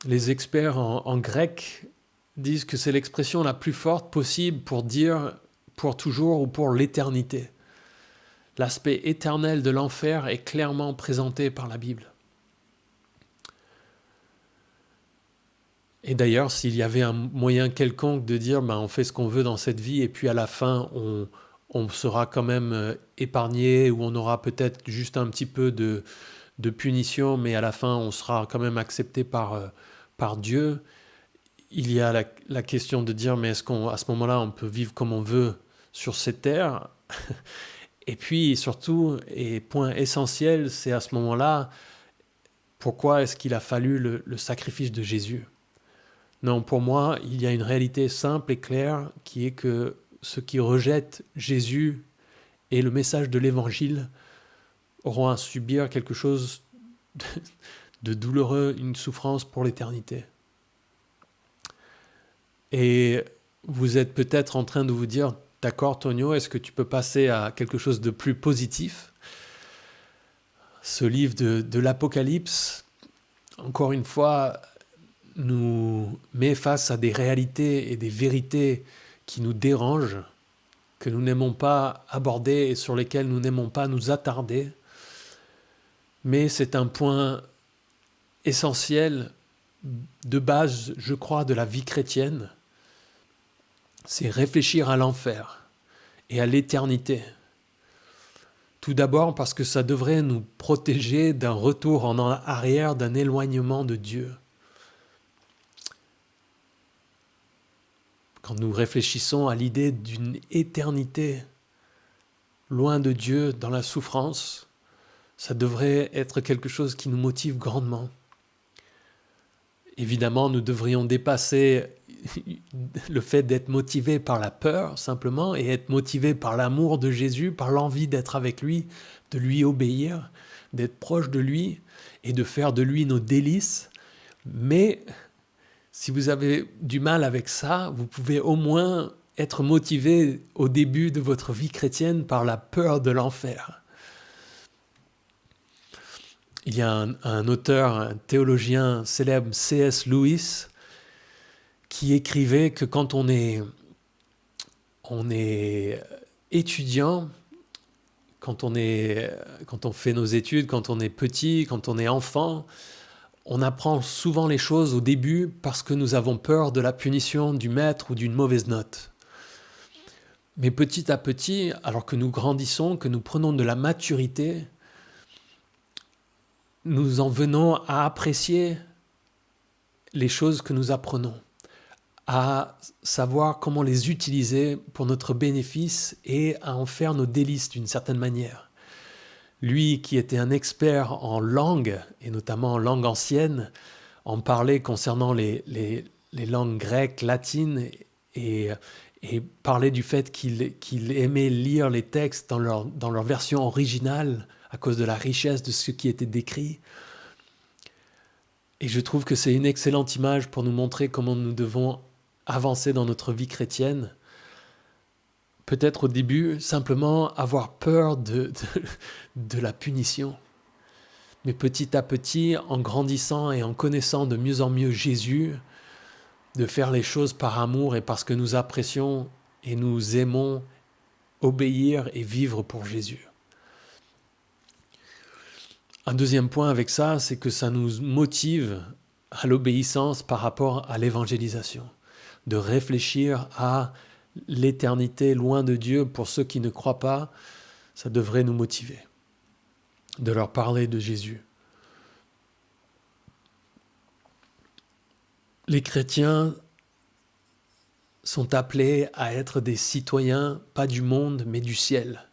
les experts en grec disent que c'est l'expression la plus forte possible pour dire pour toujours ou pour l'éternité. L'aspect éternel de l'enfer est clairement présenté par la Bible. Et d'ailleurs, s'il y avait un moyen quelconque de dire on fait ce qu'on veut dans cette vie et puis à la fin on sera quand même épargné ou on aura peut-être juste un petit peu de punition, mais à la fin on sera quand même accepté par Dieu, il y a la question de dire mais est-ce qu'à ce moment-là on peut vivre comme on veut sur cette terre? Et puis surtout, et point essentiel, c'est à ce moment-là, pourquoi est-ce qu'il a fallu le sacrifice de Jésus? Non, pour moi, il y a une réalité simple et claire qui est que ceux qui rejettent Jésus et le message de l'Évangile auront à subir quelque chose de douloureux, une souffrance pour l'éternité. Et vous êtes peut-être en train de vous dire, d'accord Tonio, est-ce que tu peux passer à quelque chose de plus positif? Ce livre de l'Apocalypse, encore une fois, nous met face à des réalités et des vérités qui nous dérangent, que nous n'aimons pas aborder et sur lesquelles nous n'aimons pas nous attarder. Mais c'est un point essentiel de base, je crois, de la vie chrétienne. C'est réfléchir à l'enfer et à l'éternité. Tout d'abord parce que ça devrait nous protéger d'un retour en arrière, d'un éloignement de Dieu. Quand nous réfléchissons à l'idée d'une éternité loin de Dieu, dans la souffrance, ça devrait être quelque chose qui nous motive grandement. Évidemment, nous devrions dépasser le fait d'être motivé par la peur, simplement, et être motivé par l'amour de Jésus, par l'envie d'être avec lui, de lui obéir, d'être proche de lui et de faire de lui nos délices. Mais si vous avez du mal avec ça, vous pouvez au moins être motivé au début de votre vie chrétienne par la peur de l'enfer. Il y a un auteur, un théologien célèbre, C.S. Lewis, qui écrivait que quand on est étudiant, quand on fait nos études, quand on est petit, quand on est enfant, on apprend souvent les choses au début parce que nous avons peur de la punition du maître ou d'une mauvaise note. Mais petit à petit, alors que nous grandissons, que nous prenons de la maturité, nous en venons à apprécier les choses que nous apprenons, à savoir comment les utiliser pour notre bénéfice et à en faire nos délices d'une certaine manière. Lui qui était un expert en langue, et notamment en langue ancienne, en parlait concernant les langues grecques, latines, et parlait du fait qu'il aimait lire les textes dans leur version originale à cause de la richesse de ce qui était décrit. Et je trouve que c'est une excellente image pour nous montrer comment nous devons avancer dans notre vie chrétienne. Peut-être au début, simplement avoir peur de la punition. Mais petit à petit, en grandissant et en connaissant de mieux en mieux Jésus, de faire les choses par amour et parce que nous apprécions et nous aimons obéir et vivre pour Jésus. Un deuxième point avec ça, c'est que ça nous motive à l'obéissance par rapport à l'évangélisation, de réfléchir à l'éternité loin de Dieu pour ceux qui ne croient pas, Ça devrait nous motiver de leur parler de Jésus. Les chrétiens sont appelés à être des citoyens, pas du monde, mais du ciel.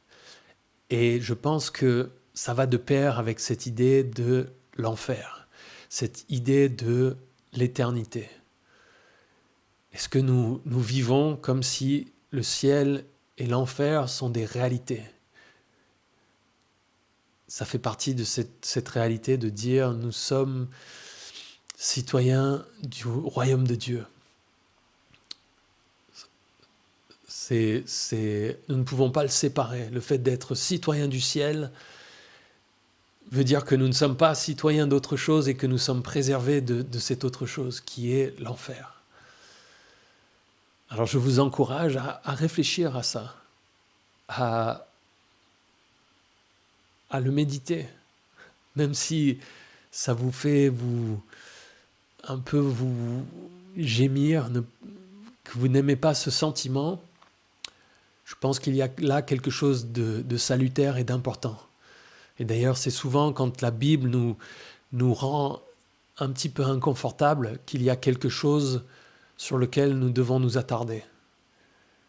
Et je pense que ça va de pair avec cette idée de l'enfer, cette idée de l'éternité. Est-ce que nous vivons comme si le ciel et l'enfer sont des réalités? Ça fait partie de cette réalité de dire nous sommes citoyens du royaume de Dieu. Nous ne pouvons pas le séparer. Le fait d'être citoyen du ciel veut dire que nous ne sommes pas citoyens d'autre chose et que nous sommes préservés de cette autre chose qui est l'enfer. Alors je vous encourage à réfléchir à ça, à le méditer, même si ça vous fait un peu vous gémir, que vous n'aimez pas ce sentiment. Je pense qu'il y a là quelque chose de salutaire et d'important. Et d'ailleurs, c'est souvent quand la Bible nous rend un petit peu inconfortables qu'il y a quelque chose sur lequel nous devons nous attarder.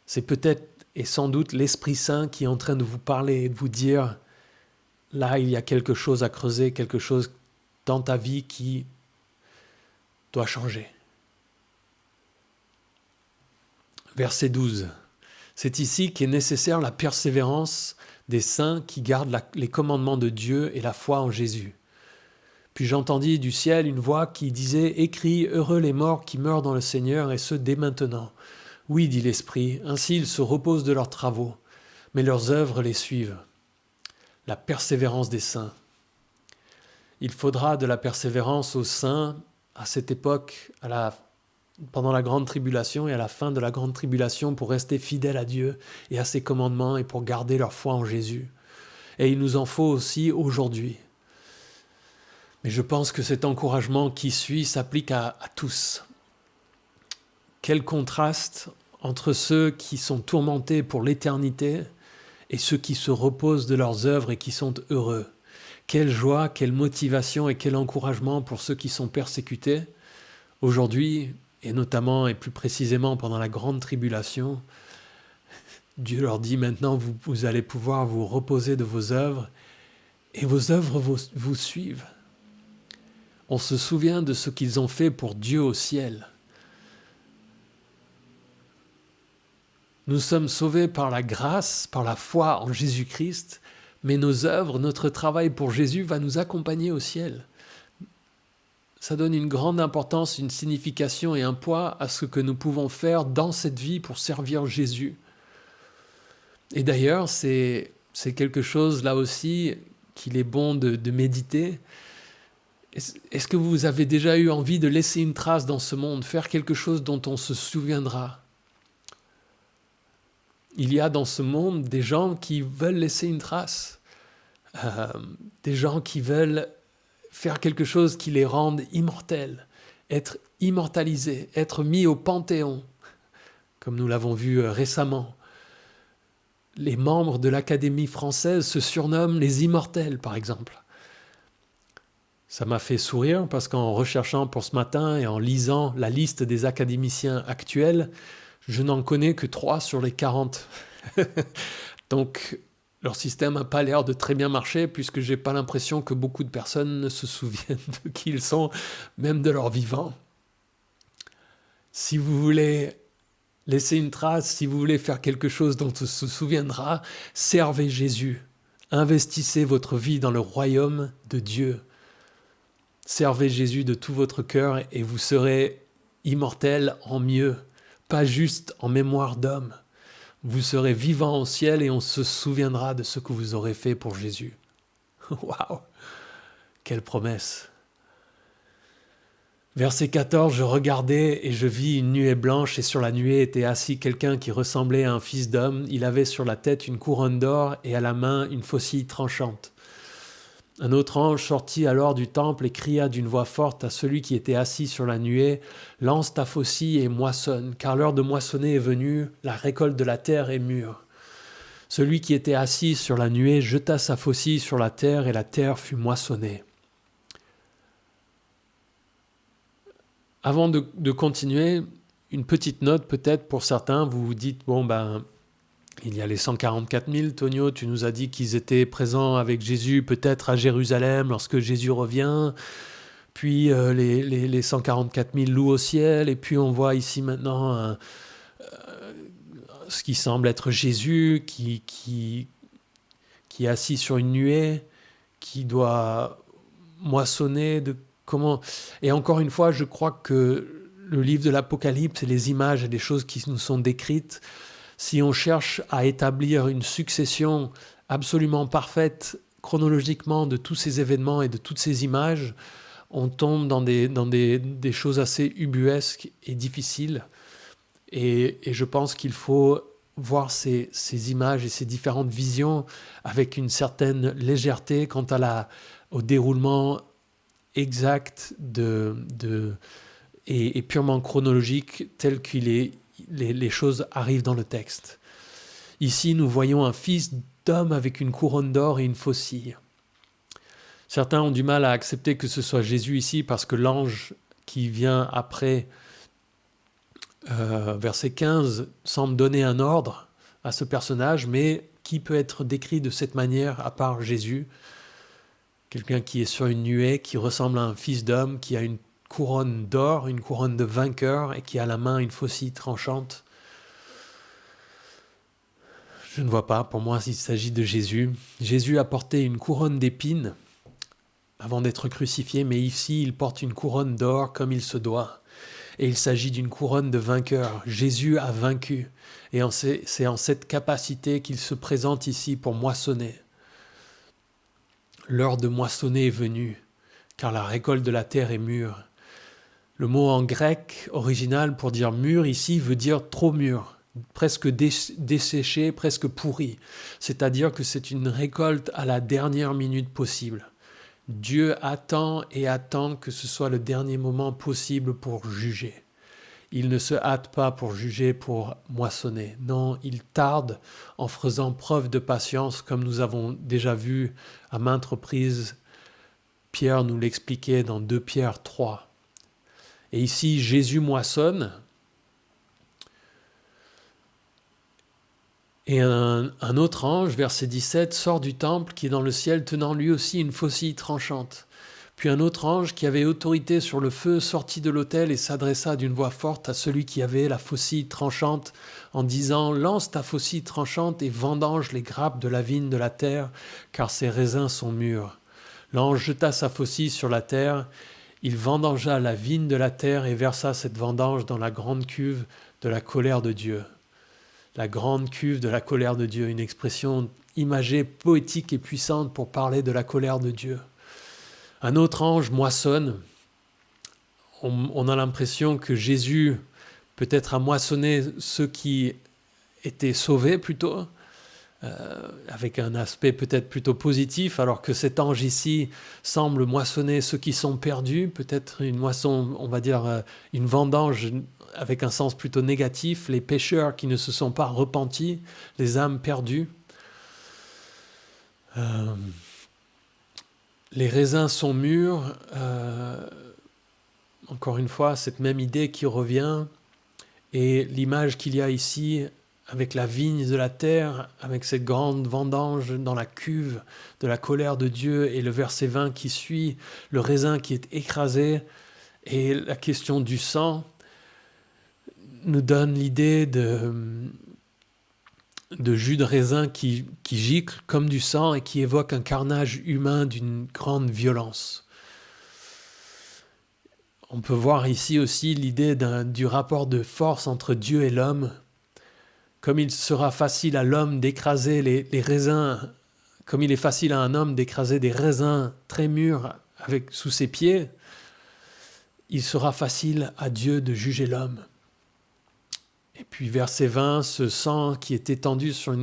C'est peut-être et sans doute l'Esprit Saint qui est en train de vous parler et de vous dire là, il y a quelque chose à creuser, quelque chose dans ta vie qui doit changer. Verset 12. C'est ici qu'est nécessaire la persévérance des saints qui gardent les commandements de Dieu et la foi en Jésus. Puis j'entendis du ciel une voix qui disait « Écris, heureux les morts qui meurent dans le Seigneur, et ce dès maintenant. Oui, dit l'Esprit, ainsi ils se reposent de leurs travaux, mais leurs œuvres les suivent. » La persévérance des saints. Il faudra de la persévérance aux saints à cette époque, pendant la grande tribulation et à la fin de la grande tribulation pour rester fidèles à Dieu et à ses commandements et pour garder leur foi en Jésus. Et il nous en faut aussi aujourd'hui. Mais je pense que cet encouragement qui suit s'applique à tous. Quel contraste entre ceux qui sont tourmentés pour l'éternité et ceux qui se reposent de leurs œuvres et qui sont heureux. Quelle joie, quelle motivation et quel encouragement pour ceux qui sont persécutés. Aujourd'hui, et notamment et plus précisément pendant la grande tribulation, Dieu leur dit maintenant vous allez pouvoir vous reposer de vos œuvres et vos œuvres vous suivent. On se souvient de ce qu'ils ont fait pour Dieu au ciel. Nous sommes sauvés par la grâce, par la foi en Jésus-Christ, mais nos œuvres, notre travail pour Jésus va nous accompagner au ciel. Ça donne une grande importance, une signification et un poids à ce que nous pouvons faire dans cette vie pour servir Jésus. Et d'ailleurs, c'est quelque chose là aussi qu'il est bon de méditer. Est-ce que vous avez déjà eu envie de laisser une trace dans ce monde, faire quelque chose dont on se souviendra? Il y a dans ce monde des gens qui veulent laisser une trace, des gens qui veulent faire quelque chose qui les rende immortels, être immortalisés, être mis au Panthéon, comme nous l'avons vu récemment. Les membres de l'Académie française se surnomment les immortels, par exemple. Ça m'a fait sourire parce qu'en recherchant pour ce matin et en lisant la liste des académiciens actuels, je n'en connais que 3 sur les 40. Donc, leur système n'a pas l'air de très bien marcher puisque je n'ai pas l'impression que beaucoup de personnes ne se souviennent de qui ils sont, même de leur vivant. Si vous voulez laisser une trace, si vous voulez faire quelque chose dont on se souviendra, servez Jésus. Investissez votre vie dans le royaume de Dieu. Servez Jésus de tout votre cœur et vous serez immortel en mieux, pas juste en mémoire d'homme. Vous serez vivant au ciel et on se souviendra de ce que vous aurez fait pour Jésus. Waouh! Quelle promesse! Verset 14, je regardais et je vis une nuée blanche et sur la nuée était assis quelqu'un qui ressemblait à un fils d'homme. Il avait sur la tête une couronne d'or et à la main une faucille tranchante. Un autre ange sortit alors du temple et cria d'une voix forte à celui qui était assis sur la nuée, « Lance ta faucille et moissonne, car l'heure de moissonner est venue, la récolte de la terre est mûre. » Celui qui était assis sur la nuée jeta sa faucille sur la terre et la terre fut moissonnée. Avant de continuer, une petite note peut-être pour certains, vous vous dites, il y a les 144 000, Tonio, tu nous as dit qu'ils étaient présents avec Jésus peut-être à Jérusalem lorsque Jésus revient, puis les 144 000 louent au ciel, et puis on voit ici maintenant ce qui semble être Jésus qui est assis sur une nuée, qui doit moissonner comment. Et encore une fois, je crois que le livre de l'Apocalypse et les images et les choses qui nous sont décrites, si on cherche à établir une succession absolument parfaite chronologiquement de tous ces événements et de toutes ces images, on tombe dans des choses assez ubuesques et difficiles. Et je pense qu'il faut voir ces images et ces différentes visions avec une certaine légèreté quant au déroulement exact et purement chronologique tel qu'il est, les choses arrivent dans le texte. Ici, nous voyons un fils d'homme avec une couronne d'or et une faucille. Certains ont du mal à accepter que ce soit Jésus ici parce que l'ange qui vient après, verset 15, semble donner un ordre à ce personnage, mais qui peut être décrit de cette manière à part Jésus ? Quelqu'un qui est sur une nuée, qui ressemble à un fils d'homme, qui a une couronne d'or, une couronne de vainqueur et qui a à la main une faucille tranchante. Je ne vois pas, pour moi, s'il s'agit de Jésus. Jésus a porté une couronne d'épines avant d'être crucifié, mais ici, il porte une couronne d'or comme il se doit. Et il s'agit d'une couronne de vainqueur. Jésus a vaincu. Et c'est en cette capacité qu'il se présente ici pour moissonner. L'heure de moissonner est venue, car la récolte de la terre est mûre. Le mot en grec original pour dire mûr ici veut dire trop mûr, presque desséché, presque pourri. C'est-à-dire que c'est une récolte à la dernière minute possible. Dieu attend et attend que ce soit le dernier moment possible pour juger. Il ne se hâte pas pour juger, pour moissonner. Non, il tarde en faisant preuve de patience, comme nous avons déjà vu à maintes reprises. Pierre nous l'expliquait dans 2 Pierre 3. Et ici, Jésus moissonne. Et un autre ange, verset 17, sort du temple qui est dans le ciel, tenant lui aussi une faucille tranchante. Puis un autre ange qui avait autorité sur le feu sortit de l'autel et s'adressa d'une voix forte à celui qui avait la faucille tranchante en disant « Lance ta faucille tranchante et vendange les grappes de la vigne de la terre, car ses raisins sont mûrs. » L'ange jeta sa faucille sur la terre, il vendangea la vigne de la terre et versa cette vendange dans la grande cuve de la colère de Dieu. La grande cuve de la colère de Dieu, une expression imagée, poétique et puissante pour parler de la colère de Dieu. Un autre ange moissonne. On a l'impression que Jésus peut-être a moissonné ceux qui étaient sauvés plutôt, avec un aspect peut-être plutôt positif, alors que cet ange ici semble moissonner ceux qui sont perdus, peut-être une moisson, on va dire une vendange avec un sens plutôt négatif, les pécheurs qui ne se sont pas repentis, les âmes perdues. Les raisins sont mûrs, encore une fois, cette même idée qui revient, et l'image qu'il y a ici avec la vigne de la terre, avec cette grande vendange dans la cuve de la colère de Dieu, et le verset 20 qui suit, le raisin qui est écrasé, et la question du sang nous donne l'idée de jus de raisin qui gicle comme du sang et qui évoque un carnage humain d'une grande violence. On peut voir ici aussi l'idée du rapport de force entre Dieu et l'homme. Comme il sera facile à l'homme d'écraser les raisins, comme il est facile à un homme d'écraser des raisins très mûrs sous ses pieds, il sera facile à Dieu de juger l'homme. Et puis verset 20, ce sang qui est étendu sur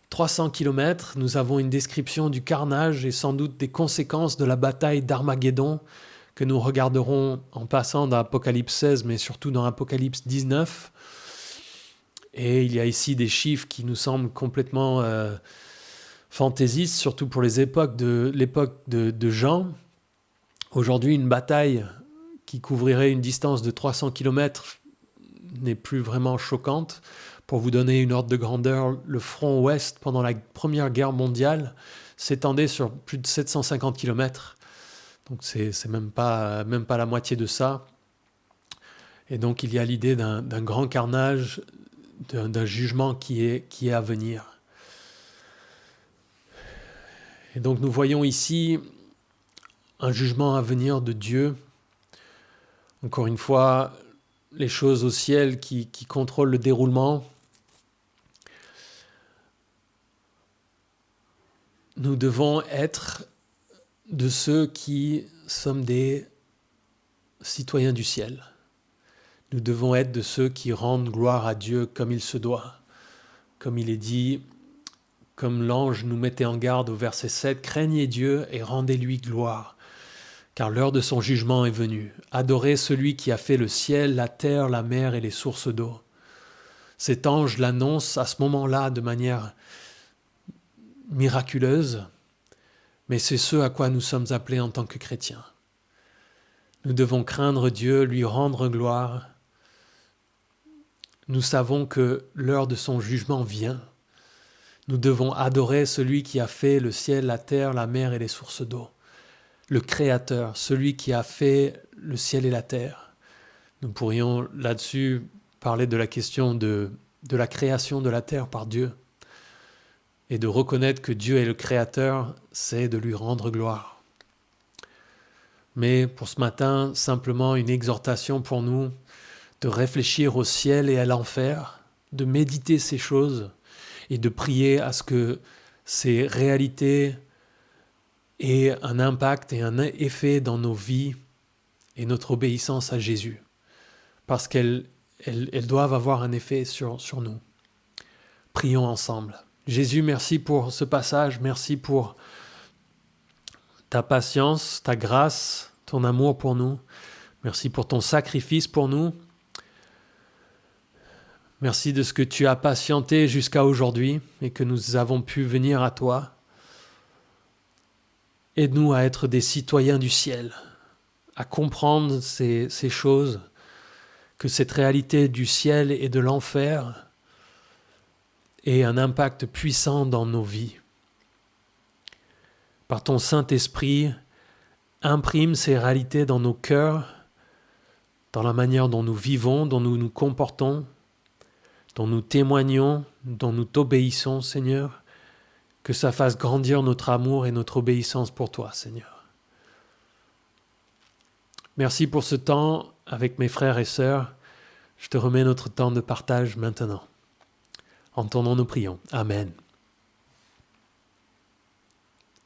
300 km, nous avons une description du carnage et sans doute des conséquences de la bataille d'Armageddon que nous regarderons en passant dans Apocalypse 16, mais surtout dans Apocalypse 19. Et il y a ici des chiffres qui nous semblent complètement fantaisistes, surtout pour l'époque de Jean. Aujourd'hui, une bataille qui couvrirait une distance de 300 km n'est plus vraiment choquante. Pour vous donner une ordre de grandeur, le front ouest pendant la Première Guerre mondiale s'étendait sur plus de 750 km. Donc c'est même pas la moitié de ça. Et donc il y a l'idée d'un grand carnage, d'un jugement qui est à venir. Et donc nous voyons ici un jugement à venir de Dieu. Encore une fois, les choses au ciel qui contrôlent le déroulement. Nous devons être de ceux qui sommes des citoyens du ciel. Nous devons être de ceux qui rendent gloire à Dieu comme il se doit. Comme il est dit, comme l'ange nous mettait en garde au verset 7, « Craignez Dieu et rendez-lui gloire, car l'heure de son jugement est venue. Adorez celui qui a fait le ciel, la terre, la mer et les sources d'eau. » Cet ange l'annonce à ce moment-là de manière miraculeuse, mais c'est ce à quoi nous sommes appelés en tant que chrétiens. Nous devons craindre Dieu, lui rendre gloire. Nous savons que l'heure de son jugement vient. Nous devons adorer celui qui a fait le ciel, la terre, la mer et les sources d'eau. Le Créateur, celui qui a fait le ciel et la terre. Nous pourrions là-dessus parler de la question de la création de la terre par Dieu. Et de reconnaître que Dieu est le Créateur, c'est de lui rendre gloire. Mais pour ce matin, simplement une exhortation pour nous de réfléchir au ciel et à l'enfer, de méditer ces choses et de prier à ce que ces réalités aient un impact et un effet dans nos vies et notre obéissance à Jésus, parce qu'elles doivent avoir un effet sur nous. Prions ensemble. Jésus, merci pour ce passage, merci pour ta patience, ta grâce, ton amour pour nous. Merci pour ton sacrifice pour nous. Merci de ce que tu as patienté jusqu'à aujourd'hui et que nous avons pu venir à toi. Aide-nous à être des citoyens du ciel, à comprendre ces choses, que cette réalité du ciel et de l'enfer ait un impact puissant dans nos vies. Par ton Saint-Esprit, imprime ces réalités dans nos cœurs, dans la manière dont nous vivons, dont nous nous comportons, dont nous témoignons, dont nous t'obéissons, Seigneur, que ça fasse grandir notre amour et notre obéissance pour toi, Seigneur. Merci pour ce temps avec mes frères et sœurs. Je te remets notre temps de partage maintenant. En ton nom nous prions. Amen.